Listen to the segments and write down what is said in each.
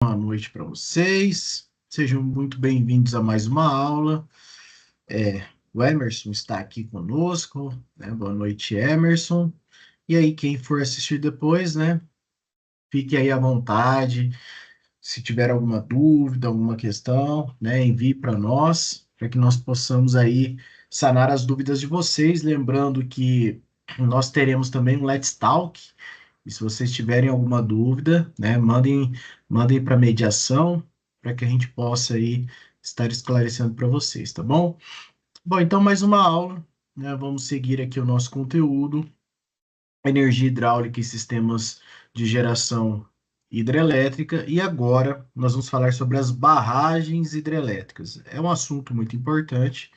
Boa noite para vocês. Sejam muito bem-vindos a mais uma aula. O Emerson está aqui conosco, né? Boa noite, Emerson. E aí, quem for assistir depois, né? Fique aí à vontade. Se tiver alguma dúvida, alguma questão, né? Envie para nós, para que nós possamos aí sanar as dúvidas de vocês. Lembrando que nós teremos também um Let's Talk. E se vocês tiverem alguma dúvida, né, mandem para mediação, para que a gente possa aí estar esclarecendo para vocês, tá bom? Bom, então mais uma aula, né? Vamos seguir aqui o nosso conteúdo, energia hidráulica e sistemas de geração hidrelétrica, e agora nós vamos falar sobre as barragens hidrelétricas. É um assunto muito importante.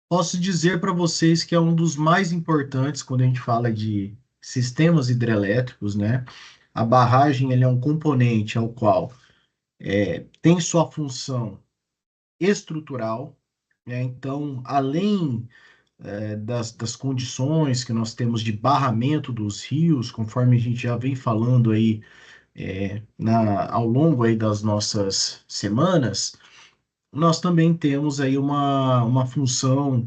Posso dizer para vocês que é um dos mais importantes quando a gente fala de sistemas hidrelétricos, né? A barragem ele é um componente ao qual tem sua função estrutural, né? Então, além das condições que nós temos de barramento dos rios, conforme a gente já vem falando aí ao longo aí das nossas semanas, nós também temos aí uma função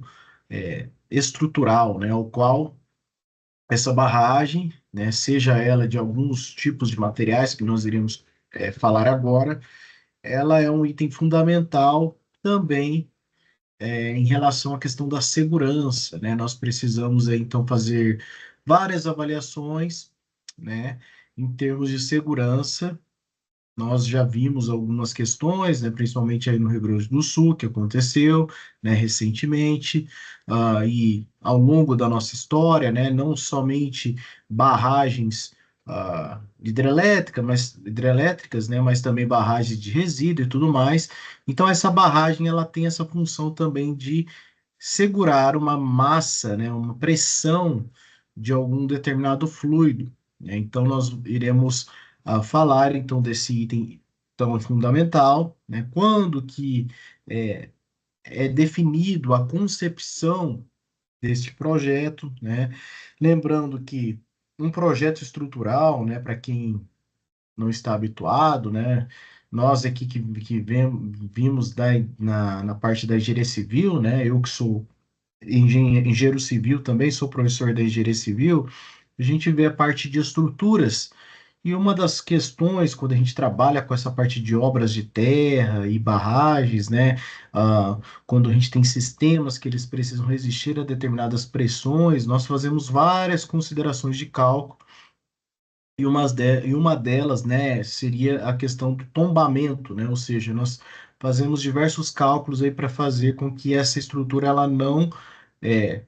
estrutural, né? O qual essa barragem, né, seja ela de alguns tipos de materiais que nós iremos falar agora, ela é um item fundamental também em relação à questão da segurança, né? Nós precisamos então fazer várias avaliações, né, em termos de segurança. Nós já vimos algumas questões, né, principalmente aí no Rio Grande do Sul, que aconteceu, né, recentemente, e ao longo da nossa história, né, não somente barragens hidrelétricas, né, mas também barragens de resíduo e tudo mais. Então, essa barragem ela tem essa função também de segurar uma massa, né, uma pressão de algum determinado fluido, né? Então, nós iremos falar então desse item tão fundamental, né? Quando que é, é definido a concepção deste projeto, né? Lembrando que um projeto estrutural, né, para quem não está habituado, né? Nós aqui que vimos na parte da engenharia civil, né? Eu que sou engenheiro civil também, sou professor da engenharia civil, a gente vê a parte de estruturas. E uma das questões, quando a gente trabalha com essa parte de obras de terra e barragens, né, quando a gente tem sistemas que eles precisam resistir a determinadas pressões, nós fazemos várias considerações de cálculo, e uma delas, né, seria a questão do tombamento, né, ou seja, nós fazemos diversos cálculos aí para fazer com que essa estrutura ela é,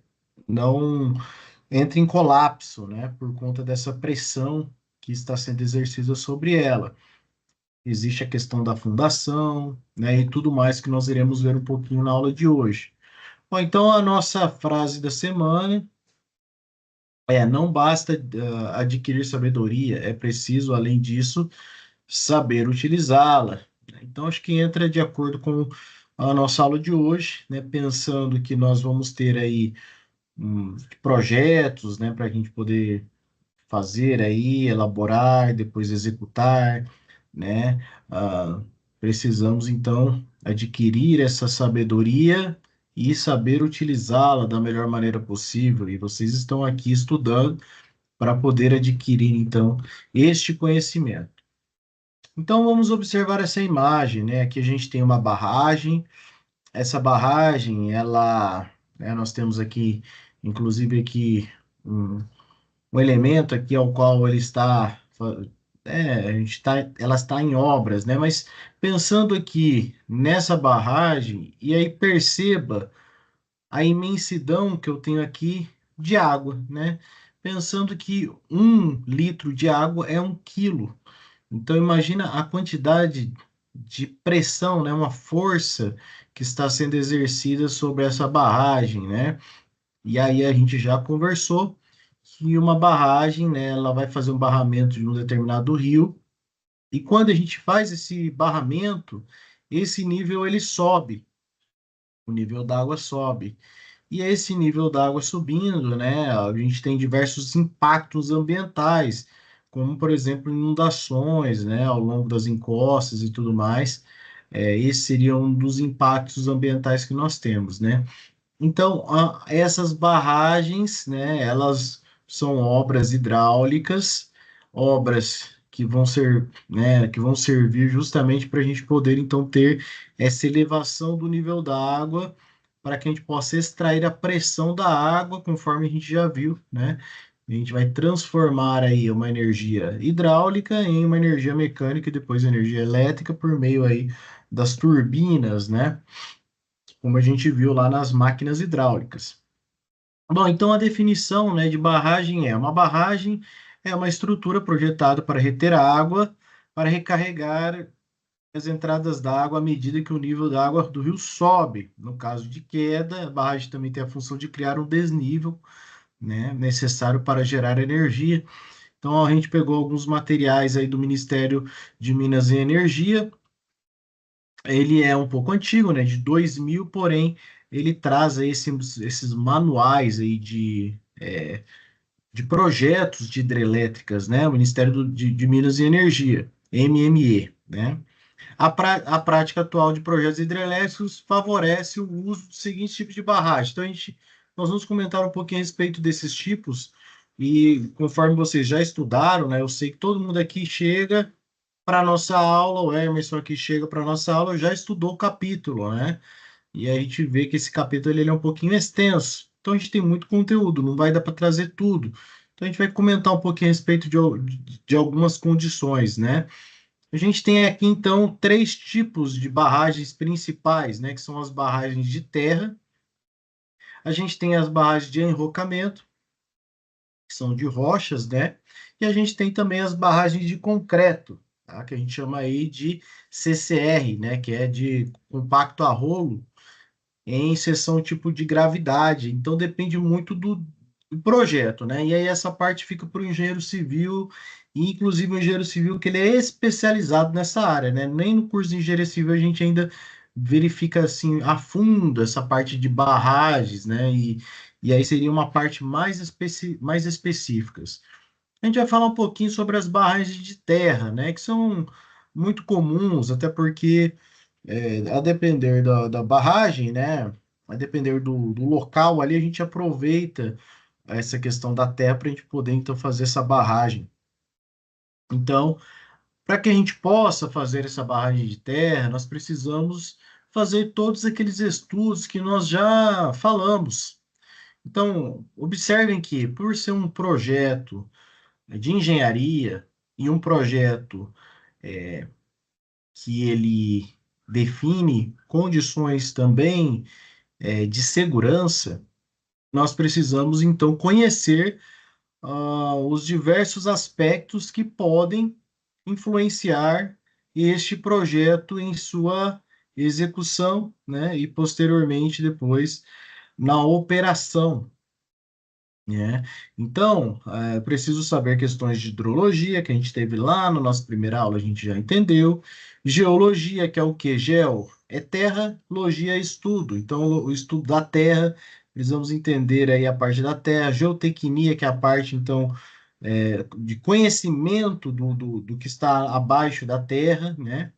não entre em colapso, né, por conta dessa pressão que está sendo exercida sobre ela. Existe a questão da fundação, né, e tudo mais que nós iremos ver um pouquinho na aula de hoje. Bom, então a nossa frase da semana não basta adquirir sabedoria, é preciso, além disso, saber utilizá-la. Então, acho que entra de acordo com a nossa aula de hoje, né, pensando que nós vamos ter aí projetos, né, para a gente poder fazer aí, elaborar, depois executar, né? Ah, precisamos então adquirir essa sabedoria e saber utilizá-la da melhor maneira possível. E vocês estão aqui estudando para poder adquirir então este conhecimento. Então vamos observar essa imagem, né? Aqui a gente tem uma barragem. Essa barragem, ela, né, nós temos aqui, inclusive aqui um elemento aqui ao qual ele está, a gente está, ela está em obras, né? Mas pensando aqui nessa barragem, e aí perceba a imensidão que eu tenho aqui de água, né? Pensando que 1 litro de água é 1 quilo. Então imagina a quantidade de pressão, né? Uma força que está sendo exercida sobre essa barragem, né? E aí a gente já conversou que uma barragem, né, ela vai fazer um barramento de um determinado rio, e quando a gente faz esse barramento, esse nível ele sobe, o nível d'água sobe. E esse nível d'água subindo, né, a gente tem diversos impactos ambientais, como, por exemplo, inundações, né, ao longo das encostas e tudo mais. Esse seria um dos impactos ambientais que nós temos, né? Então, essas barragens, né, elas são obras hidráulicas, obras que vão ser, né, que vão servir justamente para a gente poder, então, ter essa elevação do nível da água, para que a gente possa extrair a pressão da água, conforme a gente já viu, né? A gente vai transformar aí uma energia hidráulica em uma energia mecânica e depois energia elétrica por meio aí das turbinas, né? Como a gente viu lá nas máquinas hidráulicas. Bom, então a definição, né, de barragem uma barragem é uma estrutura projetada para reter a água, para recarregar as entradas d'água à medida que o nível da água do rio sobe. No caso de queda, a barragem também tem a função de criar um desnível, né, necessário para gerar energia. Então a gente pegou alguns materiais aí do Ministério de Minas e Energia. Ele é um pouco antigo, né, de 2000, porém ele traz aí esses manuais aí de projetos de hidrelétricas, né, o Ministério de Minas e Energia, MME, né. A prática atual de projetos hidrelétricos favorece o uso dos seguintes tipos de barragem. Então, nós vamos comentar um pouquinho a respeito desses tipos, e conforme vocês já estudaram, né, eu sei que todo mundo aqui chega para a nossa aula, o Emerson aqui chega para a nossa aula, já estudou o capítulo, né? E a gente vê que esse capítulo ele é um pouquinho extenso. Então a gente tem muito conteúdo, não vai dar para trazer tudo. Então a gente vai comentar um pouquinho a respeito de algumas condições, né? A gente tem aqui então três tipos de barragens principais, né? Que são as barragens de terra. A gente tem as barragens de enrocamento, que são de rochas, né? E a gente tem também as barragens de concreto, tá? Que a gente chama aí de CCR, né? Que é de compacto a rolo em seção tipo de gravidade. Então depende muito do projeto, né? E aí essa parte fica para o engenheiro civil, e inclusive o engenheiro civil que ele é especializado nessa área, né? Nem no curso de engenharia civil a gente ainda verifica assim a fundo essa parte de barragens, né? E aí seria uma parte mais específicas. A gente vai falar um pouquinho sobre as barragens de terra, né? Que são muito comuns, até porque a depender da barragem, né? A depender do local ali, a gente aproveita essa questão da terra para a gente poder então fazer essa barragem. Então, para que a gente possa fazer essa barragem de terra, nós precisamos fazer todos aqueles estudos que nós já falamos. Então, observem que, por ser um projeto de engenharia e um projeto que ele define condições também de segurança, nós precisamos então conhecer os diversos aspectos que podem influenciar este projeto em sua execução, né, e posteriormente depois na operação, né? Então, preciso saber questões de hidrologia, que a gente teve lá na nossa primeira aula, a gente já entendeu. Geologia, que é o que? Geo é terra, logia é estudo. Então, o estudo da terra, precisamos entender aí a parte da terra. Geotecnia, que é a parte, então, de conhecimento do que está abaixo da terra, né?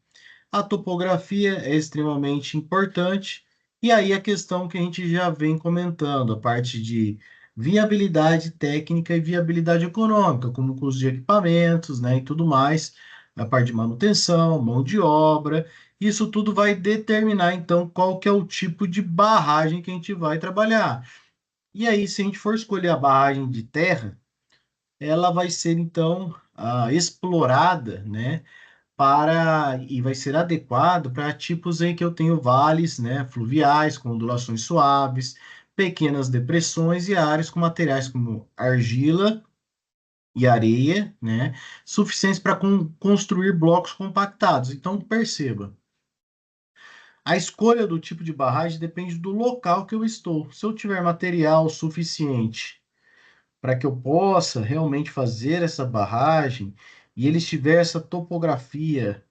A topografia é extremamente importante. E aí a questão que a gente já vem comentando, a parte de viabilidade técnica e viabilidade econômica, como o custo de equipamentos, né, e tudo mais, a parte de manutenção, mão de obra, isso tudo vai determinar então qual que é o tipo de barragem que a gente vai trabalhar. E aí, se a gente for escolher a barragem de terra, ela vai ser então explorada, né? E vai ser adequado para tipos em que eu tenho vales, né, fluviais, com ondulações suaves, pequenas depressões e áreas com materiais como argila e areia, né, suficientes para construir blocos compactados. Então, perceba, a escolha do tipo de barragem depende do local que eu estou. Se eu tiver material suficiente para que eu possa realmente fazer essa barragem e ele tiver essa topografia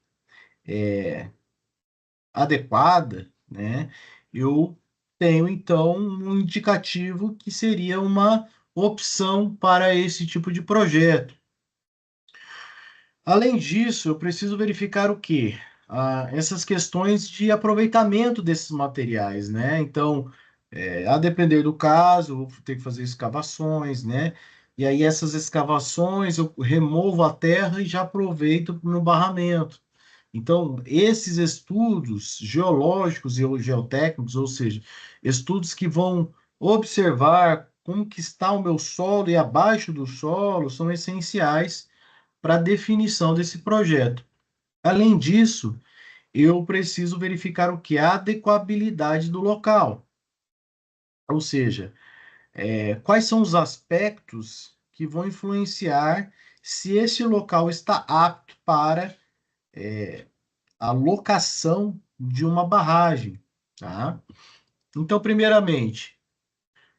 adequada, né, eu tenho então um indicativo que seria uma opção para esse tipo de projeto. Além disso, eu preciso verificar o quê? Essas questões de aproveitamento desses materiais, né? Então, a depender do caso, eu vou ter que fazer escavações, né? E aí, essas escavações, eu removo a terra e já aproveito no barramento. Então, esses estudos geológicos e geotécnicos, ou seja, estudos que vão observar como que está o meu solo e abaixo do solo, são essenciais para a definição desse projeto. Além disso, eu preciso verificar o que é a adequabilidade do local, ou seja, quais são os aspectos que vão influenciar se esse local está apto para a locação de uma barragem, tá? Então, primeiramente,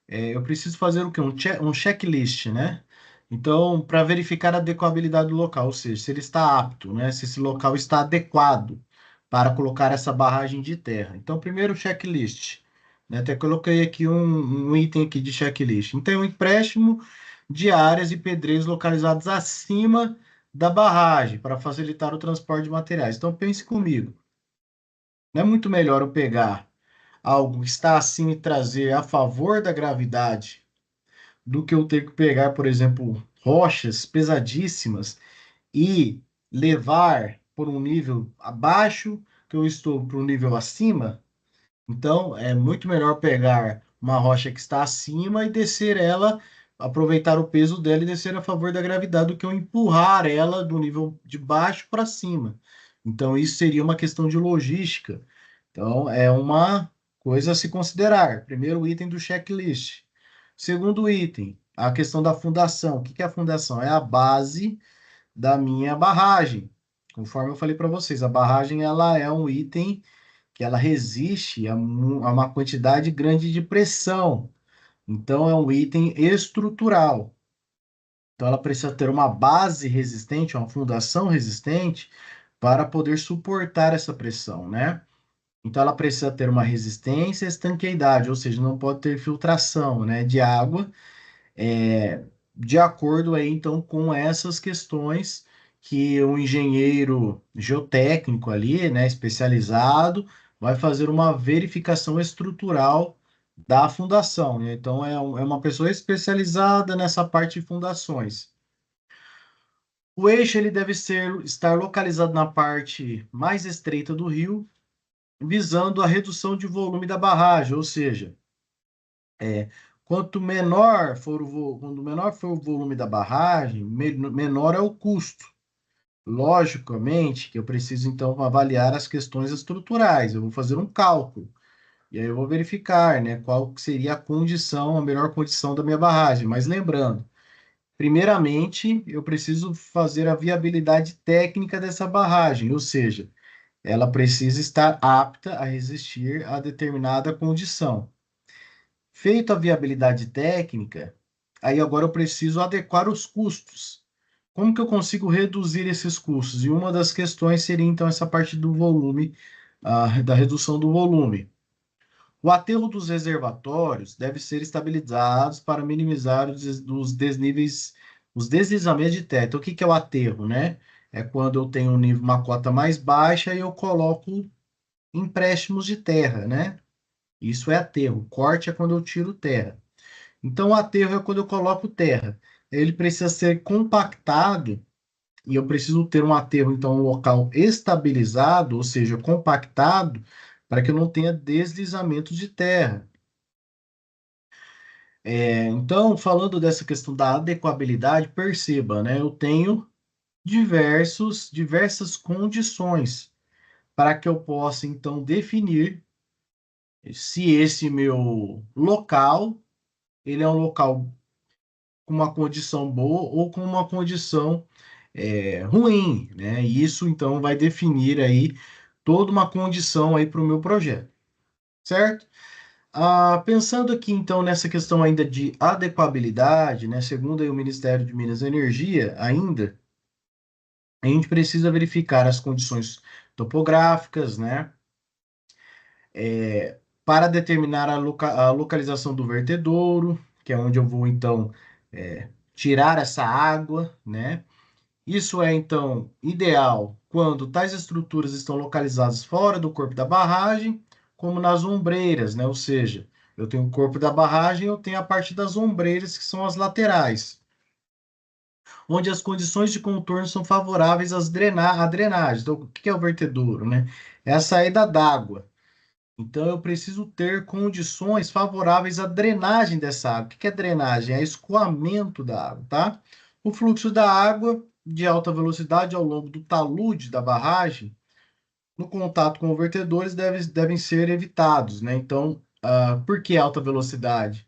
eu preciso fazer o quê? Um checklist, né? Então, para verificar a adequabilidade do local, ou seja, se ele está apto, né? Se esse local está adequado para colocar essa barragem de terra. Então, primeiro checklist, né? Até coloquei aqui um item aqui de checklist. Então, um empréstimo de áreas e pedreiros localizados acima da barragem para facilitar o transporte de materiais. Então, pense comigo. Não é muito melhor eu pegar algo que está acima e trazer a favor da gravidade do que eu ter que pegar, por exemplo, rochas pesadíssimas e levar por um nível abaixo que eu estou para um nível acima? Então, é muito melhor pegar uma rocha que está acima e descer ela, aproveitar o peso dela e descer a favor da gravidade, do que eu empurrar ela do nível de baixo para cima. Então, isso seria uma questão de logística. Então, é uma coisa a se considerar. Primeiro item do checklist. Segundo item, a questão da fundação. O que que é a fundação? É a base da minha barragem. Conforme eu falei para vocês, a barragem ela é um item que ela resiste a uma quantidade grande de pressão. Então, é um item estrutural. Então, ela precisa ter uma base resistente, uma fundação resistente, para poder suportar essa pressão, né? Então, ela precisa ter uma resistência e estanqueidade, ou seja, não pode ter filtração, né, de água, é, de acordo aí, então, com essas questões que o engenheiro geotécnico ali, né, especializado, vai fazer uma verificação estrutural da fundação, né? Então, é uma pessoa especializada nessa parte de fundações. O eixo ele deve estar localizado na parte mais estreita do rio, visando a redução de volume da barragem, ou seja, é, quanto menor for o volume da barragem, menor é o custo. Logicamente que eu preciso então avaliar as questões estruturais. Eu vou fazer um cálculo e aí eu vou verificar, né, qual que seria a condição, a melhor condição da minha barragem. Mas lembrando, primeiramente eu preciso fazer a viabilidade técnica dessa barragem, ou seja, ela precisa estar apta a resistir a determinada condição. Feito a viabilidade técnica, aí agora eu preciso adequar os custos. Como que eu consigo reduzir esses custos? E uma das questões seria então essa parte do volume, da redução do volume. O aterro dos reservatórios deve ser estabilizados para minimizar os desníveis, os deslizamentos de teto. O que que é o aterro, né? É quando eu tenho um nível, uma cota mais baixa e eu coloco empréstimos de terra, né? Isso é aterro. Corte é quando eu tiro terra. Então, o aterro é quando eu coloco terra. Ele precisa ser compactado e eu preciso ter um aterro, então, um local estabilizado, ou seja, compactado, para que eu não tenha deslizamento de terra. Então, falando dessa questão da adequabilidade, perceba, né? Eu tenho diversas condições para que eu possa, então, definir se esse meu local, ele é um local com uma condição boa ou com uma condição ruim, né? E isso então vai definir aí toda uma condição aí para o meu projeto, certo? Pensando aqui então nessa questão ainda de adequabilidade, né? Segundo aí o Ministério de Minas e Energia, ainda a gente precisa verificar as condições topográficas, né? Para determinar a localização do vertedouro, que é onde eu vou então tirar essa água, né? Isso é, então, ideal quando tais estruturas estão localizadas fora do corpo da barragem, como nas ombreiras, né? Ou seja, eu tenho o corpo da barragem, eu tenho a parte das ombreiras, que são as laterais, onde as condições de contorno são favoráveis à drenagem. Então, o que é o vertedouro, né? É a saída d'água. Então, eu preciso ter condições favoráveis à drenagem dessa água. O que é drenagem? É escoamento da água, tá? O fluxo da água de alta velocidade ao longo do talude da barragem, no contato com vertedores, devem ser evitados, né? Então, por que alta velocidade?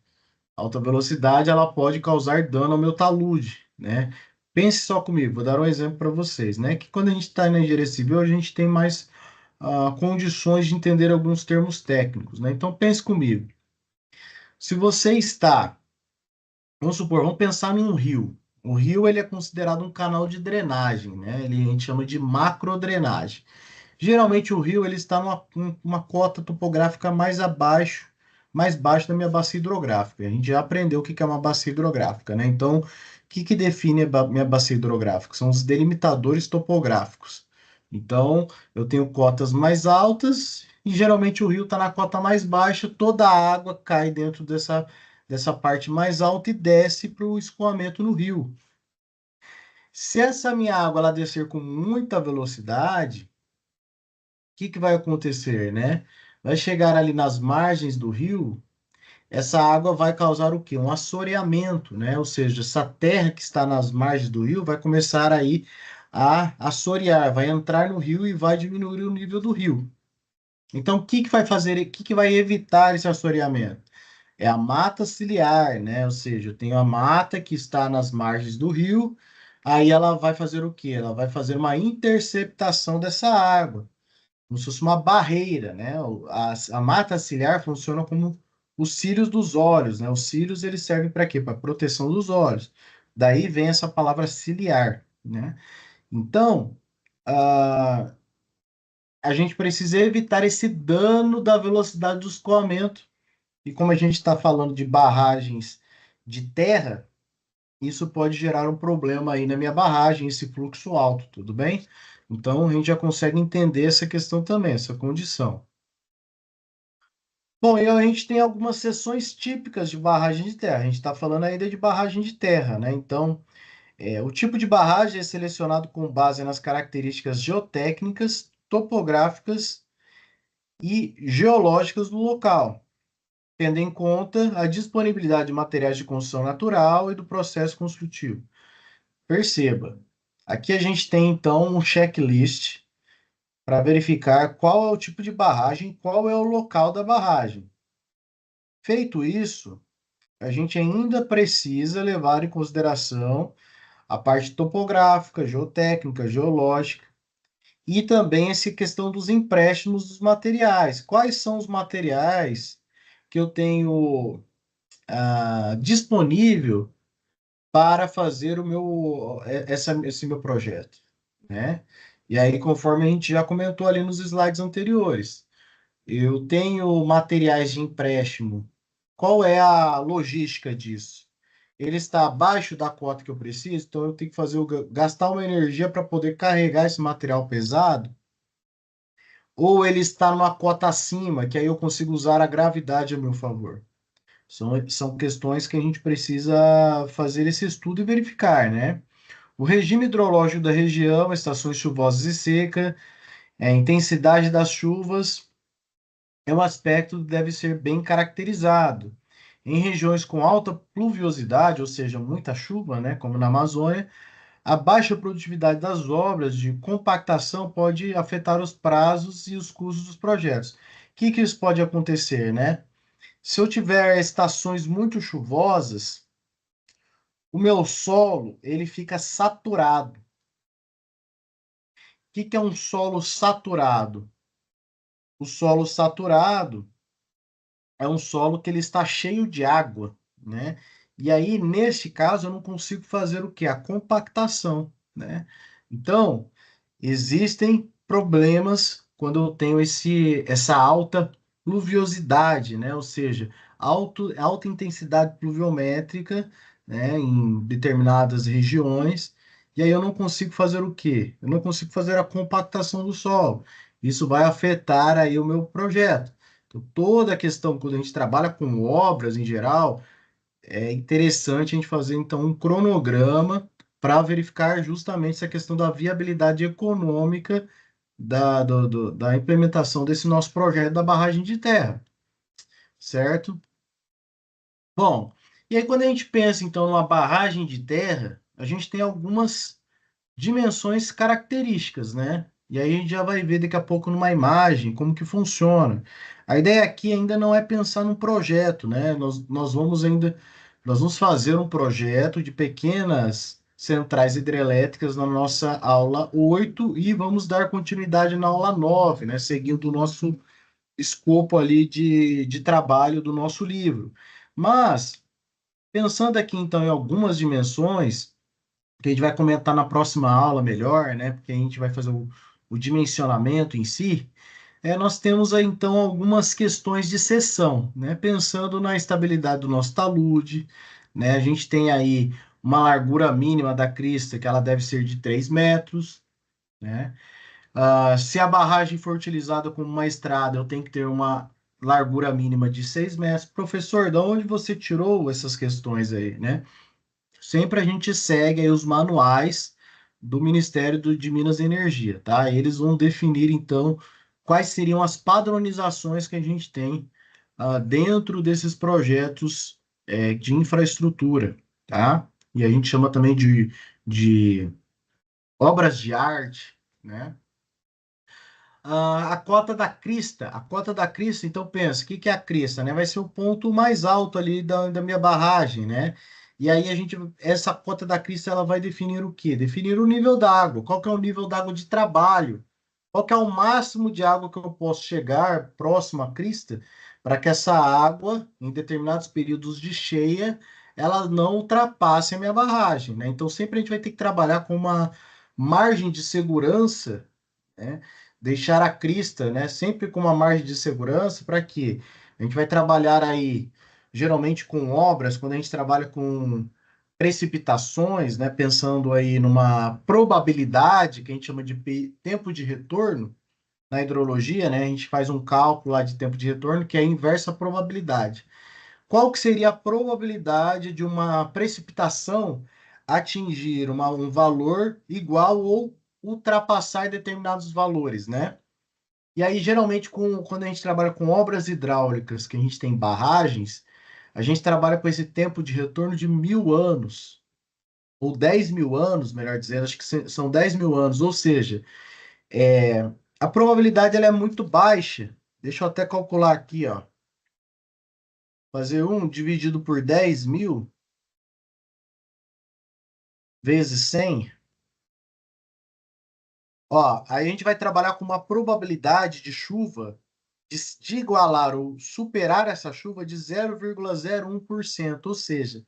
Alta velocidade, ela pode causar dano ao meu talude, né? Pense só comigo, vou dar um exemplo para vocês, né? Que quando a gente está na engenharia civil, a gente tem mais condições de entender alguns termos técnicos, né? Então pense comigo. Se você está, vamos supor, vamos pensar em um rio. O rio ele é considerado um canal de drenagem, né? A gente chama de macrodrenagem. Geralmente o rio ele está numa cota topográfica mais baixo da minha bacia hidrográfica. A gente já aprendeu o que é uma bacia hidrográfica, né? Então, o que define a minha bacia hidrográfica? São os delimitadores topográficos. Então, eu tenho cotas mais altas e geralmente o rio está na cota mais baixa, toda a água cai dentro dessa parte mais alta e desce para o escoamento no rio. Se essa minha água ela descer com muita velocidade, que vai acontecer, né? Vai chegar ali nas margens do rio, essa água vai causar o quê? Um assoreamento, né? Ou seja, essa terra que está nas margens do rio vai começar aí a assorear, vai entrar no rio e vai diminuir o nível do rio. Então, o que vai fazer, o que vai evitar esse assoreamento? É a mata ciliar, né? Ou seja, eu tenho a mata que está nas margens do rio, aí ela vai fazer o quê? Ela vai fazer uma interceptação dessa água como se fosse uma barreira, né? A mata ciliar funciona como os cílios dos olhos, né? Os cílios eles servem para quê? Para proteção dos olhos. Daí vem essa palavra ciliar, né? Então, a, a gente precisa evitar esse dano da velocidade do escoamento. E como a gente está falando de barragens de terra, isso pode gerar um problema aí na minha barragem, esse fluxo alto, tudo bem? Então, a gente já consegue entender essa questão também, essa condição. Bom, e a gente tem algumas seções típicas de barragem de terra. A gente está falando ainda de barragem de terra, né? Então, o tipo de barragem é selecionado com base nas características geotécnicas, topográficas e geológicas do local, tendo em conta a disponibilidade de materiais de construção natural e do processo construtivo. Perceba, aqui a gente tem então um checklist para verificar qual é o tipo de barragem, qual é o local da barragem. Feito isso, a gente ainda precisa levar em consideração a parte topográfica, geotécnica, geológica e também essa questão dos empréstimos dos materiais. Quais são os materiais que eu tenho disponível para fazer esse meu projeto, né? E aí, conforme a gente já comentou ali nos slides anteriores, eu tenho materiais de empréstimo. Qual é a logística disso? Ele está abaixo da cota que eu preciso, então eu tenho que gastar uma energia para poder carregar esse material pesado, ou ele está numa cota acima, que aí eu consigo usar a gravidade a meu favor. São questões que a gente precisa fazer esse estudo e verificar, né? O regime hidrológico da região, estações chuvosas e seca, a intensidade das chuvas, é um aspecto que deve ser bem caracterizado. Em regiões com alta pluviosidade, ou seja, muita chuva, né, como na Amazônia, a baixa produtividade das obras de compactação pode afetar os prazos e os custos dos projetos. O que isso pode acontecer, né? Se eu tiver estações muito chuvosas, o meu solo ele fica saturado. O que é um solo saturado? O solo saturado é um solo que ele está cheio de água, né? E aí, neste caso, eu não consigo fazer o quê? A compactação, né? Então, existem problemas quando eu tenho essa alta pluviosidade, né? Ou seja, alta intensidade pluviométrica, né? Em determinadas regiões. e aí eu não consigo fazer o quê? Eu não consigo fazer a compactação do solo. Isso vai afetar aí o meu projeto. Então, toda a questão, quando a gente trabalha com obras em geral, é interessante a gente fazer então um cronograma para verificar justamente essa questão da viabilidade econômica da implementação desse nosso projeto da barragem de terra, certo? Bom, e aí quando a gente pensa então numa barragem de terra, a gente tem algumas dimensões características, né? E aí a gente já vai ver daqui a pouco numa imagem como que funciona. A ideia aqui ainda não é pensar num projeto, né? Nós vamos fazer um projeto de pequenas centrais hidrelétricas na nossa aula 8 e vamos dar continuidade na aula 9, né? Seguindo o nosso escopo ali de trabalho do nosso livro. Mas, pensando aqui então em algumas dimensões, que a gente vai comentar na próxima aula melhor, né? Porque a gente vai fazer o dimensionamento em si. Nós temos aí então algumas questões de seção, né? Pensando na estabilidade do nosso talude, né? A gente tem aí uma largura mínima da crista, que ela deve ser de 3 metros, né? Se a barragem for utilizada como uma estrada, eu tenho que ter uma largura mínima de 6 metros. Professor, de onde você tirou essas questões aí, né? Sempre a gente segue aí os manuais do Ministério de Minas e Energia, tá? Eles vão definir, então, quais seriam as padronizações que a gente tem dentro desses projetos de infraestrutura, tá? E a gente chama também de obras de arte, né? A cota da crista. A cota da crista, então pensa, o que que é a crista, né? Vai ser o ponto mais alto ali da minha barragem, né? E aí essa cota da crista, ela vai definir o quê? Definir o nível d'água. Qual que é o nível d'água de trabalho? Qual que é o máximo de água que eu posso chegar próximo à crista para que essa água, em determinados períodos de cheia, ela não ultrapasse a minha barragem, né? Então sempre a gente vai ter que trabalhar com uma margem de segurança, né? Deixar a crista, né, sempre com uma margem de segurança para que a gente vai trabalhar aí geralmente com obras, quando a gente trabalha com precipitações, né, pensando aí numa probabilidade que a gente chama de tempo de retorno na hidrologia, né, a gente faz um cálculo lá de tempo de retorno que é a inversa probabilidade. Qual que seria a probabilidade de uma precipitação atingir um valor igual ou ultrapassar determinados valores, né? E aí, geralmente, quando a gente trabalha com obras hidráulicas, que a gente tem barragens, a gente trabalha com esse tempo de retorno de 1.000 anos, ou 10.000 anos, melhor dizendo, acho que são 10.000 anos, ou seja, a probabilidade ela é muito baixa. Deixa eu até calcular aqui, ó. Fazer 1 dividido por 10.000 vezes 100. Ó, aí a gente vai trabalhar com uma probabilidade de chuva de igualar ou superar essa chuva de 0,01%, ou seja,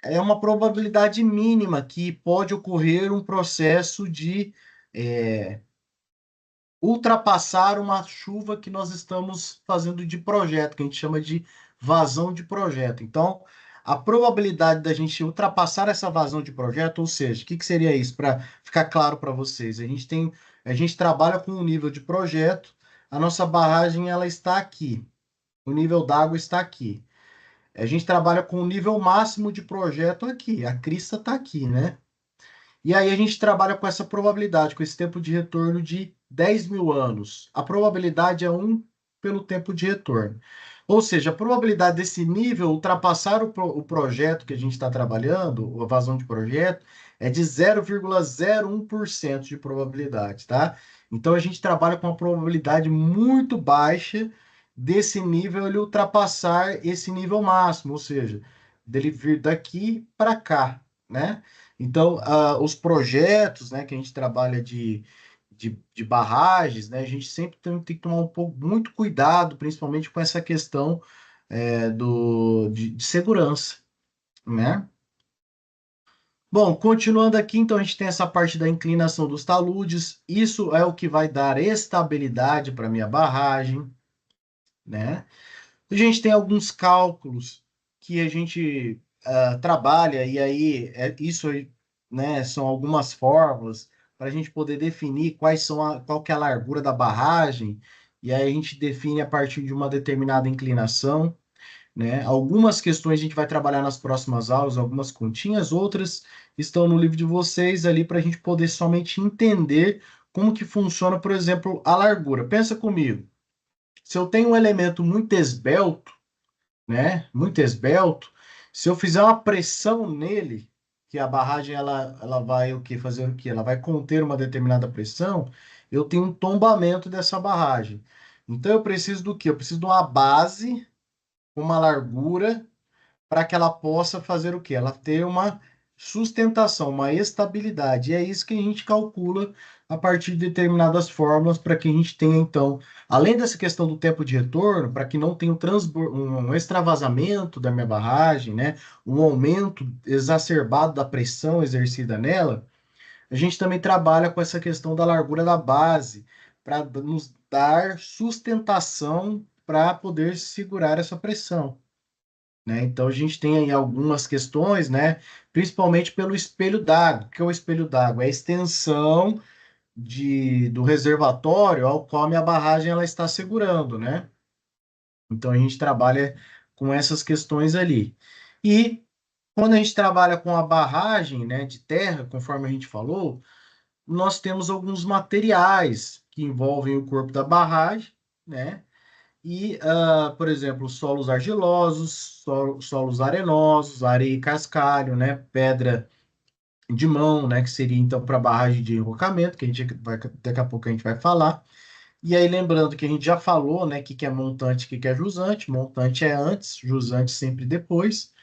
é uma probabilidade mínima que pode ocorrer um processo de é, ultrapassar uma chuva que nós estamos fazendo de projeto, que a gente chama de vazão de projeto. Então, a probabilidade da gente ultrapassar essa vazão de projeto, ou seja, o que que seria isso? Para ficar claro para vocês, a gente trabalha com um nível de projeto, a nossa barragem ela está aqui, o nível d'água está aqui. A gente trabalha com o nível máximo de projeto aqui, a crista está aqui, né? E aí a gente trabalha com essa probabilidade, com esse tempo de retorno de 10.000 anos. A probabilidade é 1 pelo tempo de retorno. Ou seja, a probabilidade desse nível ultrapassar o projeto que a gente está trabalhando, a vazão de projeto, é de 0,01% de probabilidade, tá? Então a gente trabalha com uma probabilidade muito baixa desse nível ele ultrapassar esse nível máximo, ou seja, dele vir daqui para cá, né? Então, os projetos, né, que a gente trabalha de barragens, né, a gente sempre tem que tomar um pouco, muito cuidado, principalmente com essa questão de segurança, né? Bom, continuando aqui, então a gente tem essa parte da inclinação dos taludes, isso é o que vai dar estabilidade para a minha barragem, né? A gente tem alguns cálculos que a gente trabalha, e aí isso né? São algumas fórmulas para a gente poder definir qual que é a largura da barragem, e aí a gente define a partir de uma determinada inclinação, né? Algumas questões a gente vai trabalhar nas próximas aulas, algumas continhas, outras estão no livro de vocês ali para a gente poder somente entender como que funciona, por exemplo, a largura. Pensa comigo, se eu tenho um elemento muito esbelto, né? Muito esbelto. Se eu fizer uma pressão nele, que a barragem ela vai o quê? Fazer o quê? Ela vai conter uma determinada pressão, eu tenho um tombamento dessa barragem. Então eu preciso do quê? Eu preciso de uma base, uma largura para que ela possa fazer o quê? Ela ter uma sustentação, uma estabilidade. E é isso que a gente calcula a partir de determinadas fórmulas para que a gente tenha, então, além dessa questão do tempo de retorno, para que não tenha um extravasamento da minha barragem, né? Um aumento exacerbado da pressão exercida nela, a gente também trabalha com essa questão da largura da base, para nos dar sustentação para poder segurar essa pressão, né? Então a gente tem aí algumas questões, né? Principalmente pelo espelho d'água. O que é o espelho d'água? É a extensão do reservatório ao qual a minha barragem ela está segurando, né? Então a gente trabalha com essas questões ali. E quando a gente trabalha com a barragem, né, de terra, conforme a gente falou, nós temos alguns materiais que envolvem o corpo da barragem, né? E, por exemplo, solos argilosos, solos arenosos, areia e cascalho, né? Pedra de mão, né? Que seria então para barragem de enrocamento, que a gente vai, daqui a pouco a gente vai falar. E aí, lembrando que a gente já falou, né? Que é montante, que é jusante. Montante é antes, jusante sempre depois,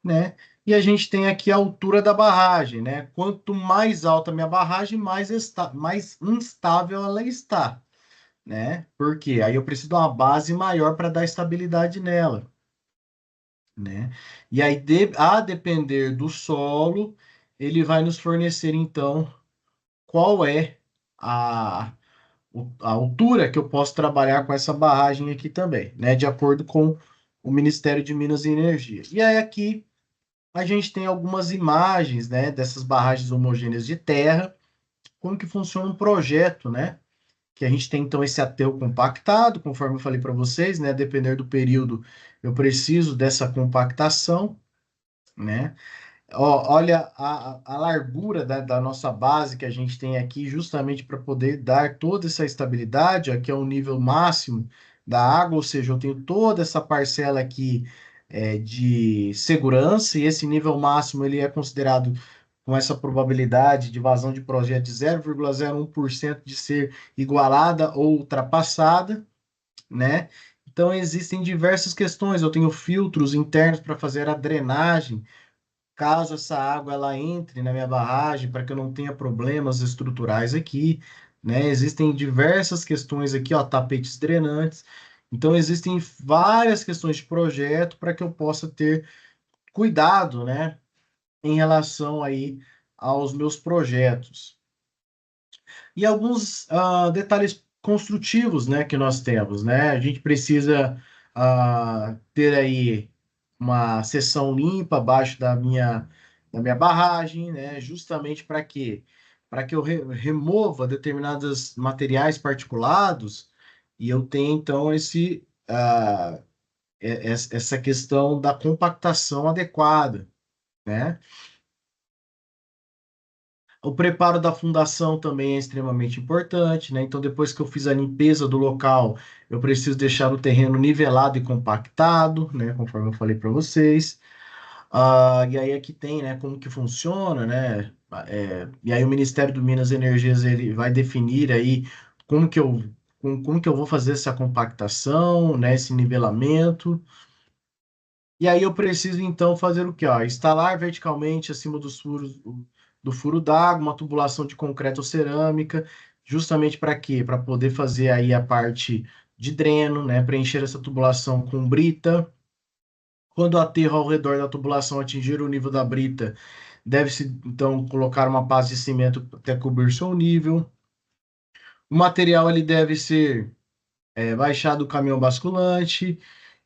né? E a gente tem aqui a altura da barragem, né? Quanto mais alta a minha barragem, mais instável ela está, né? Porque aí eu preciso de uma base maior para dar estabilidade nela, né? E aí, a depender do solo, ele vai nos fornecer, então, qual é a, a altura que eu posso trabalhar com essa barragem aqui também, né? De acordo com o Ministério de Minas e Energia. E aí, aqui, a gente tem algumas imagens, né? Dessas barragens homogêneas de terra, como que funciona um projeto, né? Que a gente tem então esse aterro compactado, conforme eu falei para vocês, né? Depender do período, eu preciso dessa compactação, né? Ó, olha a largura da nossa base que a gente tem aqui, justamente para poder dar toda essa estabilidade, aqui é o nível máximo da água, ou seja, eu tenho toda essa parcela aqui de segurança, e esse nível máximo ele é considerado com essa probabilidade de vazão de projeto de 0,01% de ser igualada ou ultrapassada, né? Então existem diversas questões. Eu tenho filtros internos para fazer a drenagem, caso essa água ela entre na minha barragem, para que eu não tenha problemas estruturais aqui, né? Existem diversas questões aqui, ó, tapetes drenantes. Então existem várias questões de projeto para que eu possa ter cuidado, né, em relação aí aos meus projetos. E alguns detalhes construtivos, né, que nós temos, né? A gente precisa ter aí uma seção limpa abaixo da minha barragem, né? Justamente para quê? Para que eu remova determinados materiais particulados e eu tenha, então, essa questão da compactação adequada, né? O preparo da fundação também é extremamente importante, né? Então, depois que eu fiz a limpeza do local, eu preciso deixar o terreno nivelado e compactado, né? Conforme eu falei para vocês. E aí aqui tem, né? Como que funciona, né? E aí o Ministério do Minas e Energias ele vai definir aí como que eu como que eu vou fazer essa compactação, né? Esse nivelamento. E aí eu preciso então fazer o quê? Ó, instalar verticalmente acima dos furos do furo d'água, uma tubulação de concreto ou cerâmica, justamente para quê? Para poder fazer aí a parte de dreno, né? Preencher essa tubulação com brita. Quando o aterro ao redor da tubulação atingir o nível da brita, deve-se então colocar uma base de cimento até cobrir seu nível. O material ele deve ser baixado do caminhão basculante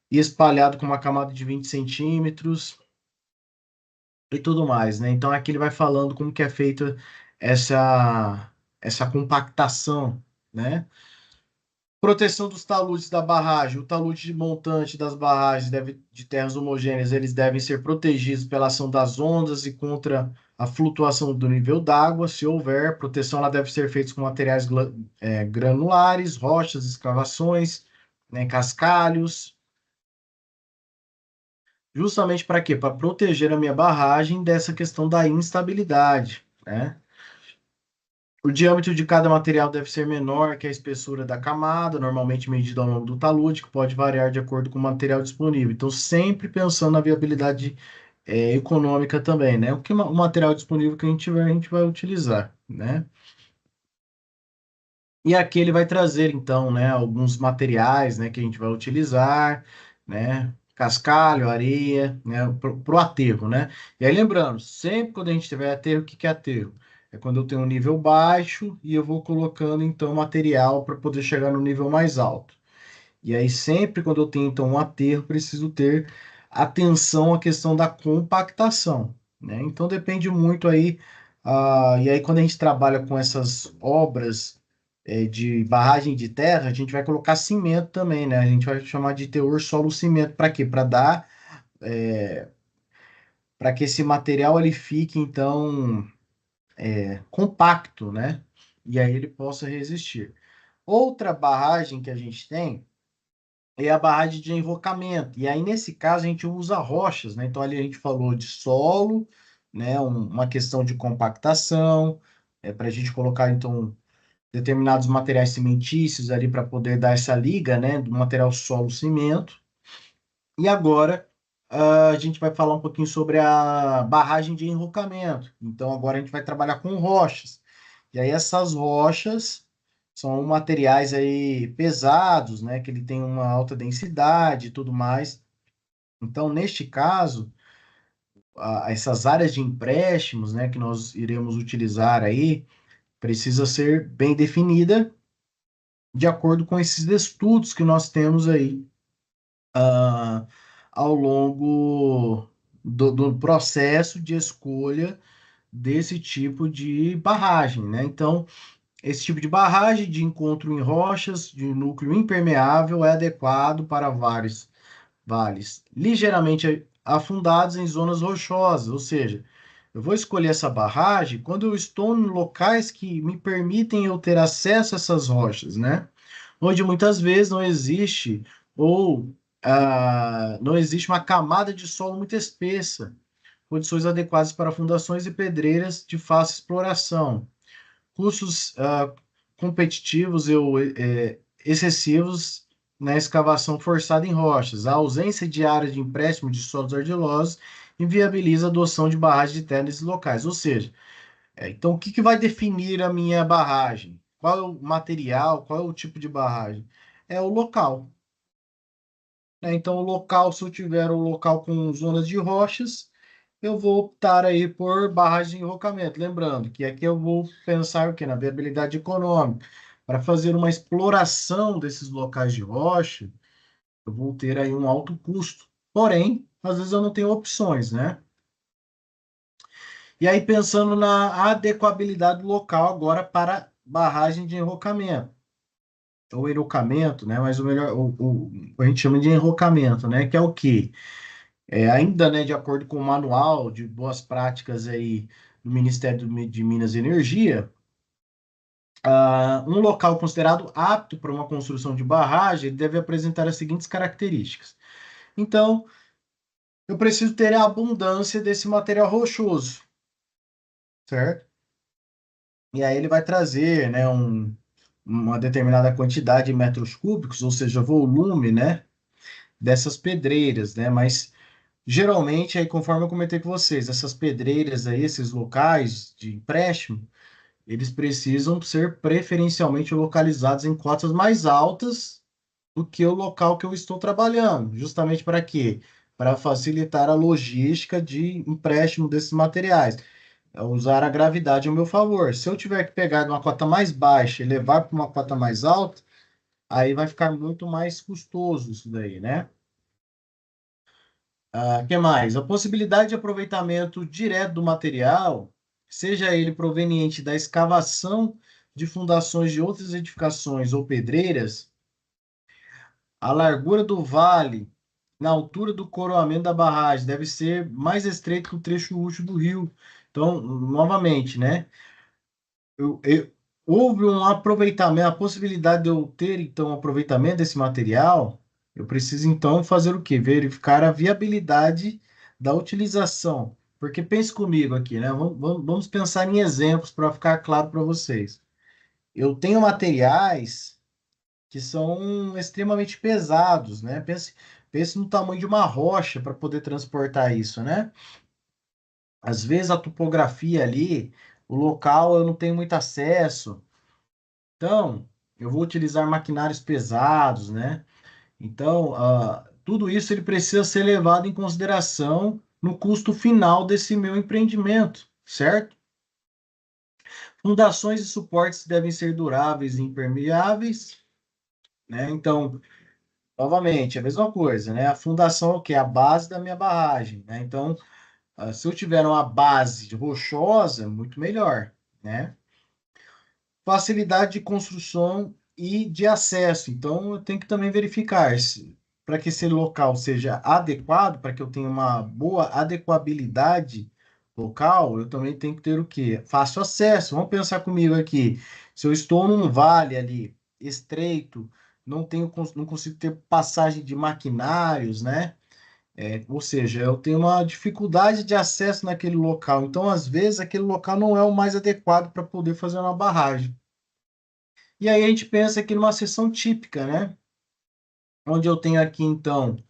e espalhado com uma camada de 20 centímetros. e tudo mais, né? Então aqui ele vai falando como que é feita essa compactação, né? Proteção dos taludes da barragem. O talude montante das barragens de terras homogêneas, eles devem ser protegidos pela ação das ondas e contra a flutuação do nível d'água. Se houver, proteção ela deve ser feita com materiais granulares, rochas, escavações, né, cascalhos. Justamente para quê? Para proteger a minha barragem dessa questão da instabilidade, né? O diâmetro de cada material deve ser menor que a espessura da camada, normalmente medido ao longo do talude, que pode variar de acordo com o material disponível. Então, sempre pensando na viabilidade econômica também, né? O material disponível que a gente tiver, a gente vai utilizar, né? E aqui ele vai trazer, então, né, alguns materiais, né, que a gente vai utilizar, né? Cascalho, areia, né, para o aterro, né? E aí, lembrando, sempre quando a gente tiver aterro, o que que é aterro? É quando eu tenho um nível baixo e eu vou colocando, então, material para poder chegar no nível mais alto. E aí, sempre quando eu tenho, então, um aterro, preciso ter atenção à questão da compactação, né? Então, depende muito aí. E aí, quando a gente trabalha com essas obras de barragem de terra, a gente vai colocar cimento também, né? A gente vai chamar de teor solo-cimento. Para quê? Para dar, para que esse material ele fique, então, compacto, né? E aí ele possa resistir. Outra barragem que a gente tem é a barragem de enrocamento. E aí, nesse caso, a gente usa rochas, né? Então, ali a gente falou de solo, né? Uma questão de compactação, para a gente colocar, então, determinados materiais cimentícios ali para poder dar essa liga, né? Do material solo-cimento. E agora, a gente vai falar um pouquinho sobre a barragem de enrocamento. Então, agora a gente vai trabalhar com rochas. E aí, essas rochas são materiais aí pesados, né? Que ele tem uma alta densidade e tudo mais. Então, neste caso, essas áreas de empréstimos, né, que nós iremos utilizar aí, precisa ser bem definida de acordo com esses estudos que nós temos aí ah, ao longo do processo de escolha desse tipo de barragem, né? Então, esse tipo de barragem de encontro em rochas de núcleo impermeável é adequado para vários vales ligeiramente afundados em zonas rochosas, ou seja, eu vou escolher essa barragem quando eu estou em locais que me permitem eu ter acesso a essas rochas, né? Onde muitas vezes não existe ou não existe uma camada de solo muito espessa, condições adequadas para fundações e pedreiras de fácil exploração, custos competitivos ou excessivos na escavação forçada em rochas. A ausência de área de empréstimo de solos argilosos inviabiliza a adoção de barragens de terra nesses locais. Ou seja, então o que que vai definir a minha barragem? Qual é o material? Qual é o tipo de barragem? É o local, né? Então, o local, se eu tiver um local com zonas de rochas, eu vou optar aí por barragem de enrocamento. Lembrando que aqui eu vou pensar o quê? Na viabilidade econômica. Para fazer uma exploração desses locais de rocha, eu vou ter aí um alto custo. Porém, às vezes eu não tenho opções, né? E aí, pensando na adequabilidade do local agora para barragem de enrocamento. Ou enrocamento, né? Mas o melhor, a gente chama de enrocamento, né? Que é o quê? Ainda, né, de acordo com o manual de boas práticas aí do Ministério de Minas e Energia, um local considerado apto para uma construção de barragem deve apresentar as seguintes características. Então, eu preciso ter a abundância desse material rochoso, certo? E aí ele vai trazer, né, uma determinada quantidade de metros cúbicos, ou seja, volume, né, dessas pedreiras, né? Mas geralmente, aí, conforme eu comentei com vocês, essas pedreiras aí, esses locais de empréstimo, eles precisam ser preferencialmente localizados em cotas mais altas do que o local que eu estou trabalhando. Justamente para quê? Para facilitar a logística de empréstimo desses materiais. É usar a gravidade ao meu favor. Se eu tiver que pegar de uma cota mais baixa e levar para uma cota mais alta, aí vai ficar muito mais custoso isso daí, né? Que mais? A possibilidade de aproveitamento direto do material, seja ele proveniente da escavação de fundações de outras edificações ou pedreiras, a largura do vale na altura do coroamento da barragem deve ser mais estreito que o trecho útil do rio. Então, novamente, né? eu- eu- houve um aproveitamento, a possibilidade de eu ter, então, um aproveitamento desse material, eu preciso, então, fazer o quê? Verificar a viabilidade da utilização. Porque pense comigo aqui, né? Vamos pensar em exemplos para ficar claro para vocês. Eu tenho materiais que são extremamente pesados, né? Pense no tamanho de uma rocha para poder transportar isso, né? Às vezes a topografia ali, o local eu não tenho muito acesso. Então, eu vou utilizar maquinários pesados, né? Então, tudo isso ele precisa ser levado em consideração no custo final desse meu empreendimento, certo? Fundações e suportes devem ser duráveis e impermeáveis, né? Então, novamente, a mesma coisa, né? A fundação é o quê? A base da minha barragem, né? Então, se eu tiver uma base rochosa, muito melhor, né? Facilidade de construção e de acesso. Então, eu tenho que também verificar se, para que esse local seja adequado, para que eu tenha uma boa adequabilidade local, eu também tenho que ter o quê? Fácil acesso. Vamos pensar comigo aqui. Se eu estou num vale ali estreito, não consigo ter passagem de maquinários, né? Ou seja, eu tenho uma dificuldade de acesso naquele local. Então, às vezes, aquele local não é o mais adequado para poder fazer uma barragem. E aí a gente pensa aqui numa sessão típica, né? Onde eu tenho aqui, então,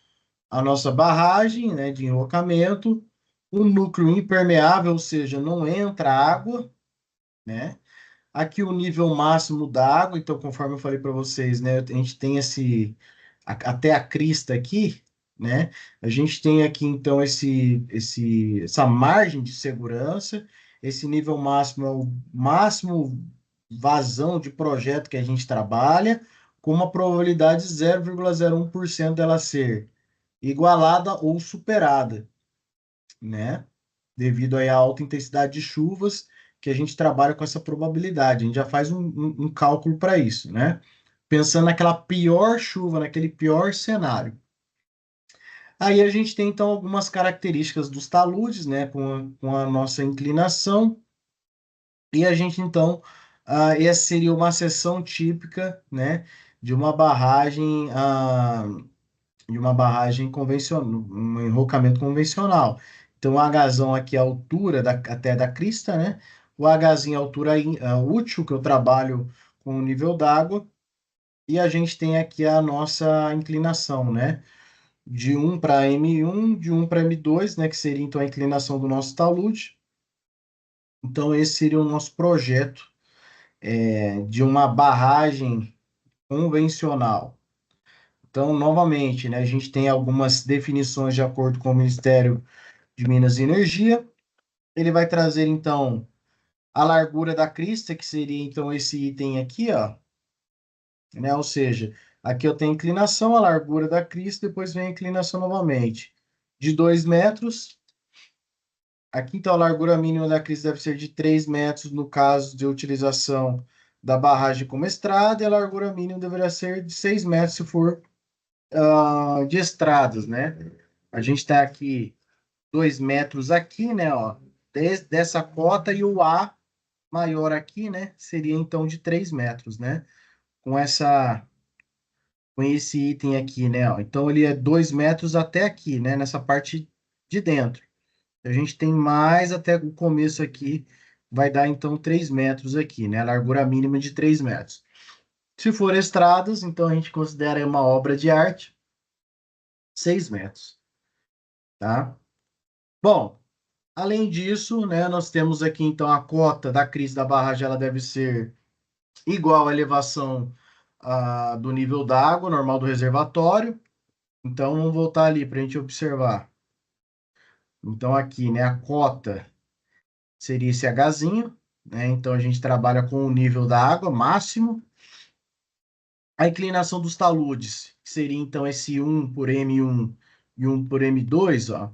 a nossa barragem, né, de enlocamento, um núcleo impermeável, ou seja, não entra água, né? Aqui o nível máximo da água, então, conforme eu falei para vocês, né, a gente tem até a crista aqui, né? A gente tem aqui, então, essa margem de segurança, esse nível máximo é o máximo vazão de projeto que a gente trabalha, com uma probabilidade de 0,01% dela ser igualada ou superada, né? Devido aí à alta intensidade de chuvas, que a gente trabalha com essa probabilidade. A gente já faz um cálculo para isso, né? Pensando naquela pior chuva, naquele pior cenário. Aí a gente tem, então, algumas características dos taludes, né? Com a nossa inclinação. E a gente, então, essa seria uma seção típica, né? De uma barragem, convencional, um enrocamento convencional. Então, o Hzão aqui é a altura até da crista, né? O Hzinho é a altura útil, que eu trabalho com o nível d'água. E a gente tem aqui a nossa inclinação, né? De 1 para M1, de 1 para M2, né? Que seria, então, a inclinação do nosso talude. Então, esse seria o nosso projeto, de uma barragem convencional. Então, novamente, né? A gente tem algumas definições de acordo com o Ministério de Minas e Energia. Ele vai trazer, então, a largura da crista, que seria, então, esse item aqui, ó, né? Ou seja, aqui eu tenho a inclinação, a largura da crista, depois vem a inclinação novamente, de 2 metros. Aqui, então, a largura mínima da crista deve ser de 3 metros, no caso de utilização da barragem como estrada, e a largura mínima deveria ser de 6 metros, se for de estradas, né? A gente está aqui 2 metros aqui, né, ó, dessa cota, e o A maior aqui, né, seria então de 3 metros, né, com com esse item aqui, né, ó. Então ele é 2 metros até aqui, né, nessa parte de dentro. A gente tem mais até o começo aqui, vai dar então 3 metros aqui, né, a largura mínima de 3 metros. Se for estradas, então a gente considera uma obra de arte, 6 metros, tá? Bom, além disso, né, nós temos aqui então a cota da crise da barragem, ela deve ser igual à elevação do nível da água normal do reservatório. Então, vamos voltar ali para a gente observar. Então, aqui, né, a cota seria esse Hzinho, né? Então, a gente trabalha com o nível da água máximo. A inclinação dos taludes, que seria então esse 1 por M1 e 1 por M2, ó,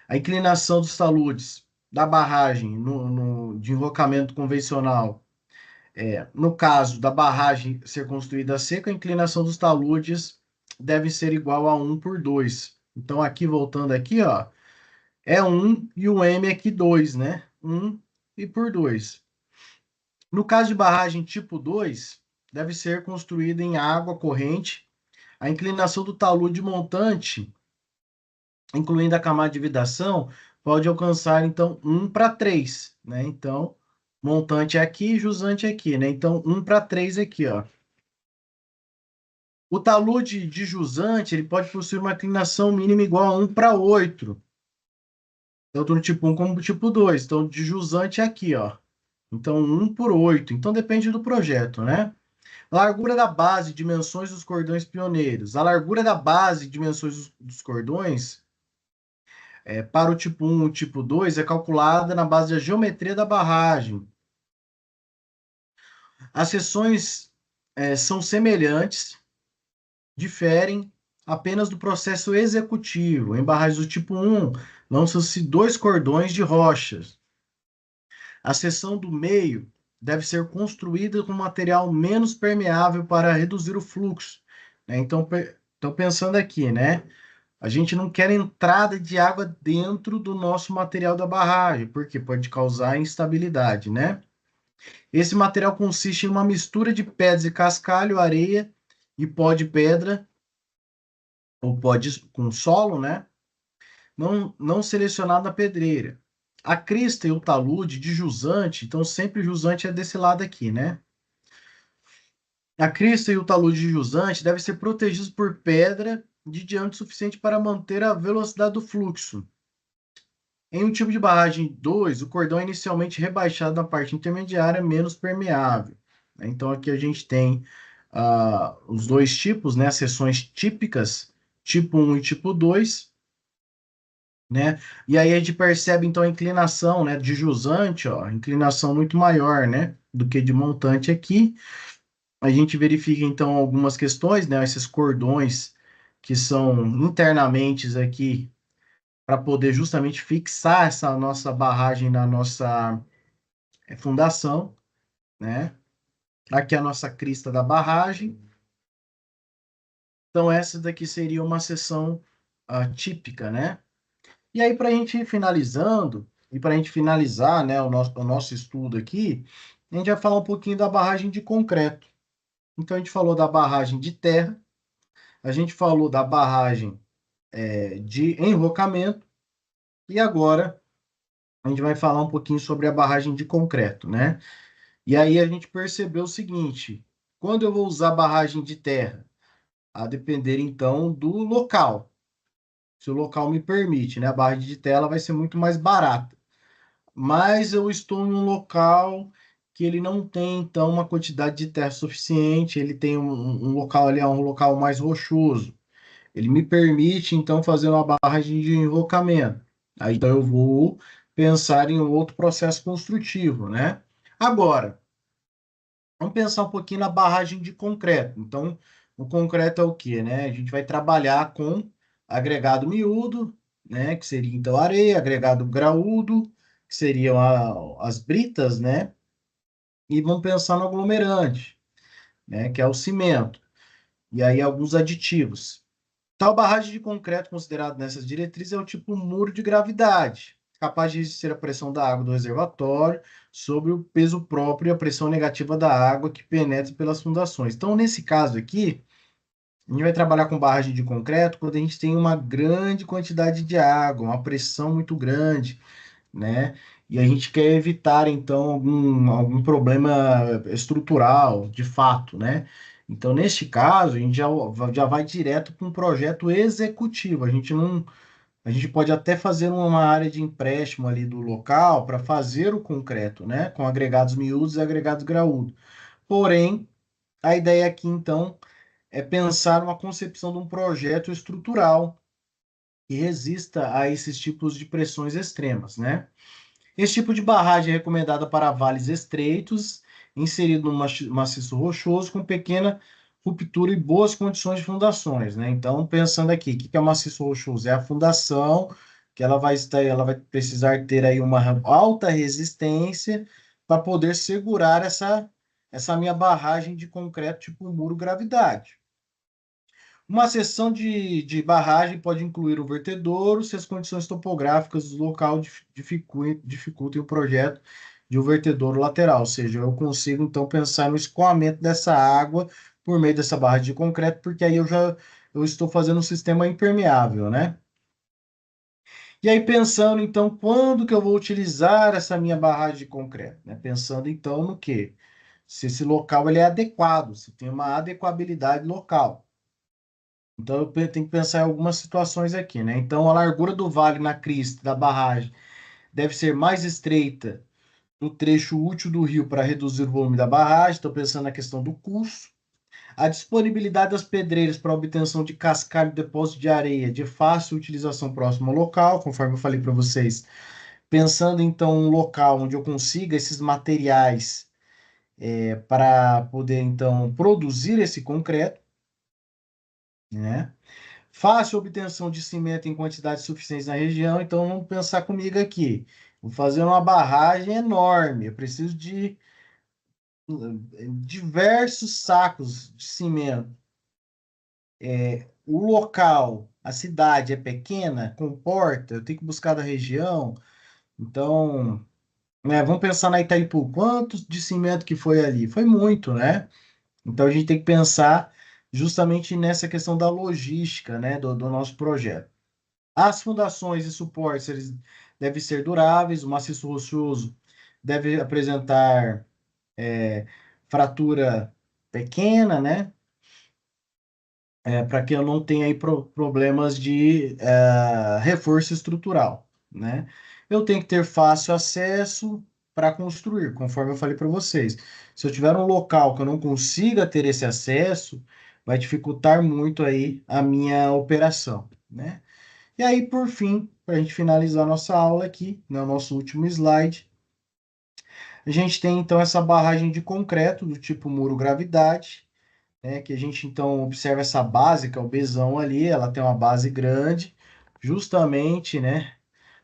a inclinação dos taludes da barragem de enrocamento convencional, no caso da barragem ser construída seca, a inclinação dos taludes deve ser igual a 1 por 2. Então, aqui, voltando aqui, ó, é 1 e o M aqui 2, né? 1 e por 2. No caso de barragem tipo 2, deve ser construída em água corrente. A inclinação do talude montante, incluindo a camada de vedação, pode alcançar, então, 1 para 3, né? Então, montante aqui, jusante aqui, né? Então, 1 para 3 aqui, ó. O talude de jusante, ele pode possuir uma inclinação mínima igual a 1 para 8, tanto no tipo 1 como no tipo 2. Então, de jusante é aqui, ó. Então, 1 por 8. Então, depende do projeto, né? Largura da base, dimensões dos cordões pioneiros. A largura da base, dimensões dos cordões, para o tipo 1 e o tipo 2, é calculada na base da geometria da barragem. As seções são semelhantes, diferem apenas do processo executivo. Em barragens do tipo 1, lançam-se 2 cordões de rochas. A seção do meio deve ser construída com material menos permeável para reduzir o fluxo, né? Então, pensando aqui, né? A gente não quer entrada de água dentro do nosso material da barragem, porque pode causar instabilidade, né? Esse material consiste em uma mistura de pedras e cascalho, areia e pó de pedra, ou pó com solo, né? Não selecionado na pedreira. A crista e o talude de jusante, então sempre jusante é desse lado aqui, né? A crista e o talude de jusante devem ser protegidos por pedra de diâmetro suficiente para manter a velocidade do fluxo. Em um tipo de barragem 2, o cordão é inicialmente rebaixado na parte intermediária, menos permeável, né? Então, aqui a gente tem os dois tipos, né? As seções típicas, tipo 1 e tipo 2, né? E aí a gente percebe, então, a inclinação, né, de jusante, ó, inclinação muito maior, né, do que de montante aqui. A gente verifica, então, algumas questões, né? Esses cordões que são internamente aqui para poder justamente fixar essa nossa barragem na nossa fundação, né? Aqui é a nossa crista da barragem. Então, essa daqui seria uma seção típica, né? E aí, para a gente ir finalizando, e para a gente finalizar, né, o nosso estudo aqui, a gente vai falar um pouquinho da barragem de concreto. Então, a gente falou da barragem de terra, a gente falou da barragem de enrocamento, e agora a gente vai falar um pouquinho sobre a barragem de concreto, né? E aí a gente percebeu o seguinte: quando eu vou usar barragem de terra, a depender então do local, se o local me permite, né? A barragem de terra ela vai ser muito mais barata. Mas eu estou em um local que ele não tem então uma quantidade de terra suficiente, ele tem um local ali, é um local mais rochoso. Ele me permite então fazer uma barragem de enrocamento. Aí então eu vou pensar em um outro processo construtivo, né? Agora, vamos pensar um pouquinho na barragem de concreto. Então, o concreto é o quê, né? A gente vai trabalhar com agregado miúdo, né? Que seria então areia, agregado graúdo, que seriam as britas, né? E vamos pensar no aglomerante, né? Que é o cimento. E aí alguns aditivos. Tal barragem de concreto considerado nessas diretrizes é o tipo muro de gravidade, capaz de resistir à pressão da água do reservatório sobre o peso próprio e a pressão negativa da água que penetra pelas fundações. Então, nesse caso aqui, a gente vai trabalhar com barragem de concreto quando a gente tem uma grande quantidade de água, uma pressão muito grande, né? E a gente quer evitar, então, algum problema estrutural, de fato, né? Então, neste caso, a gente já vai direto para um projeto executivo. A gente pode até fazer uma área de empréstimo ali do local para fazer o concreto, né? Com agregados miúdos e agregados graúdos. Porém, a ideia aqui, então, é pensar uma concepção de um projeto estrutural que resista a esses tipos de pressões extremas, né? Esse tipo de barragem é recomendada para vales estreitos, inserido num maciço rochoso com pequena ruptura e boas condições de fundações, né? Então, pensando aqui, o que é uma maciço rochoso? É a fundação que ela vai precisar ter aí uma alta resistência para poder segurar essa minha barragem de concreto tipo muro gravidade. Uma seção de barragem pode incluir um vertedouro se as condições topográficas do local dificultem o projeto de um vertedouro lateral, ou seja, eu consigo então pensar no escoamento dessa água por meio dessa barra de concreto, porque aí eu estou fazendo um sistema impermeável, né? E aí pensando então quando que eu vou utilizar essa minha barragem de concreto, né? Pensando então no quê? Se esse local ele é adequado, se tem uma adequabilidade local. Então, eu tenho que pensar em algumas situações aqui, né? Então, a largura do vale na crista da barragem deve ser mais estreita no trecho útil do rio para reduzir o volume da barragem. Estou pensando na questão do custo. A disponibilidade das pedreiras para obtenção de cascalho e depósito de areia de fácil utilização próximo ao local, conforme eu falei para vocês. Pensando, então, um local onde eu consiga esses materiais para poder, então, produzir esse concreto, né? Fácil obtenção de cimento em quantidades suficientes na região, então vamos pensar comigo aqui. Vou fazer uma barragem enorme, eu preciso de diversos sacos de cimento. O local, a cidade é pequena, comporta, eu tenho que buscar da região, então, né, vamos pensar na Itaipu, quanto de cimento que foi ali? Foi muito, né? Então a gente tem que pensar justamente nessa questão da logística, né, do nosso projeto. As fundações e suportes eles devem ser duráveis, o maciço rochoso deve apresentar fratura pequena, né? Para que eu não tenha aí problemas de reforço estrutural, né? Eu tenho que ter fácil acesso para construir, conforme eu falei para vocês. Se eu tiver um local que eu não consiga ter esse acesso, vai dificultar muito aí a minha operação, né? E aí, por fim, para a gente finalizar nossa aula aqui, no nosso último slide, a gente tem então essa barragem de concreto do tipo muro gravidade, né, que a gente então observa essa base, que é o Bzão ali, ela tem uma base grande, justamente, né,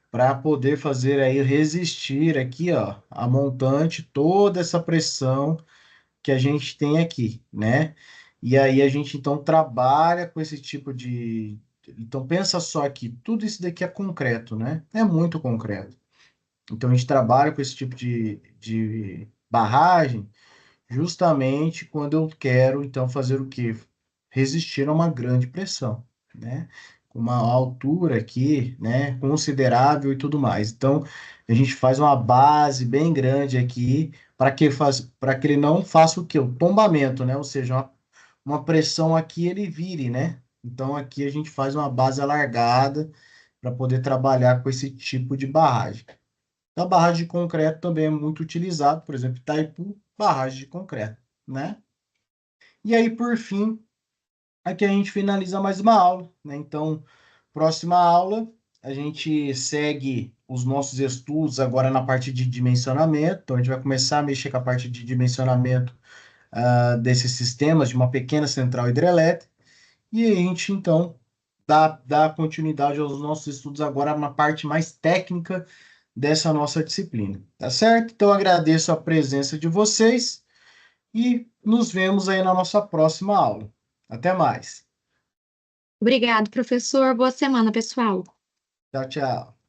para poder fazer aí resistir aqui, ó, a montante, toda essa pressão que a gente tem aqui, né? E aí a gente então trabalha com esse tipo de. Então pensa só que tudo isso daqui é concreto, né? É muito concreto. Então a gente trabalha com esse tipo de barragem justamente quando eu quero então fazer o quê? Resistir a uma grande pressão, né? Com uma altura aqui, né, considerável e tudo mais. Então, a gente faz uma base bem grande aqui para que ele não faça o quê? O tombamento, né? Ou seja, uma pressão aqui ele vire, né? Então, aqui a gente faz uma base alargada para poder trabalhar com esse tipo de barragem. A barragem de concreto também é muito utilizado, por exemplo, Itaipu, barragem de concreto, né? E aí, por fim, aqui a gente finaliza mais uma aula, né? Então, próxima aula, a gente segue os nossos estudos agora na parte de dimensionamento. Então, a gente vai começar a mexer com a parte de dimensionamento desses sistemas de uma pequena central hidrelétrica. E a gente, então, dá continuidade aos nossos estudos agora na parte mais técnica dessa nossa disciplina, tá certo? Então, agradeço a presença de vocês e nos vemos aí na nossa próxima aula. Até mais. Obrigado, professor. Boa semana, pessoal. Tchau, tchau.